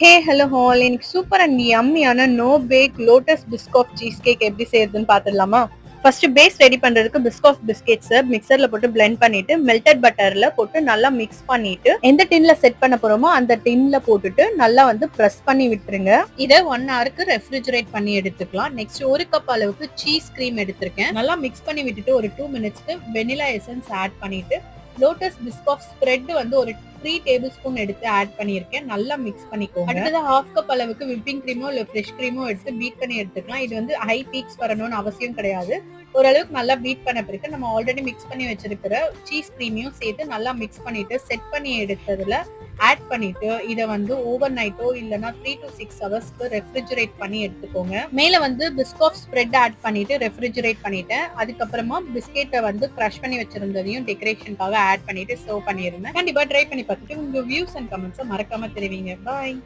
ஹே hello all இன்னைக்கு super and யம்மியான no bake lotus Biscoff cheesecake எப்படி செய்யறதுன்னு பாத்துடலாமா? ஃபர்ஸ்ட் பேஸ் ரெடி பண்றதுக்கு பிஸ்காஃப் பிஸ்கெட்ஸை மிக்சர்ல போட்டு பிளெண்ட் பண்ணிட்டு மெல்டட் பட்டர்ல போட்டு நல்லா மிக்ஸ் பண்ணிட்டு எந்த டின்ல செட் பண்ண போறோமோ அந்த டின்ல போட்டுட்டு நல்லா வந்து ப்ரெஸ் பண்ணி விட்டுருங்க. இதை 1 ஹவருக்கு ரெஃப்ரிஜரேட் பண்ணி எடுத்துக்கலாம். நெக்ஸ்ட் 1 கப் அளவுக்கு சீஸ் கிரீம் எடுத்திருக்கேன். நல்லா மிக்ஸ் பண்ணி விட்டுட்டு ஒரு 2 மினிட்ஸ்க்கு வெனிலா எசன்ஸ் ஆட் பண்ணிட்டு லோட்டஸ் பிஸ்காஃப் ஸ்ப்ரெட் வந்து ஒரு 3 டேபிள் ஸ்பூன் எடுத்து ஆட் பண்ணியிருக்கேன். நல்லா மிக்ஸ் பண்ணிக்கோங்க. அடுத்தது 1/2 கப் அளவுக்கு விப்பிங் கிரீமோ இல்ல ஃப்ரெஷ் கிரீமோ எடுத்து பீட் பண்ணி எடுத்துக்கலாம். இது வந்து ஹை பீக்ஸ் வரணும்னு அவசியம் கிடையாது. ஓரளவுக்கு நல்லா பீட் பண்ண பிறகு நம்ம ஆல்ரெடி மிக்ஸ் பண்ணி வச்சிருக்கிற சீஸ் கிரீமையும் சேர்த்து நல்லா மிக்ஸ் பண்ணிட்டு செட் பண்ணி எடுத்ததுல ஆட் பண்ணிட்டு இதை வந்து ஓவர் நைட்டோ இல்லைன்னா 3 to 6 ஹவர்ஸ்க்கு ரெஃப்ரிஜரேட் பண்ணி எடுத்துக்கோங்க. மேல வந்து பிஸ்காஃப் ஸ்ப்ரெட் ஆட் பண்ணிட்டு ரெஃப்ரிஜரேட் பண்ணிட்டேன். அதுக்கப்புறமா பிஸ்கெட்டை வந்து க்ரஷ் பண்ணி வச்சிருந்ததையும் டெக்கரேஷனுக்காக ஆட் பண்ணிட்டு சர்வ் பண்ணிருந்தேன். கண்டிப்பா ட்ரை பண்ணி பார்த்துட்டு உங்க வியூஸ் அண்ட் கமெண்ட்ஸை மறக்காம தெரிவிங்க. பாய்.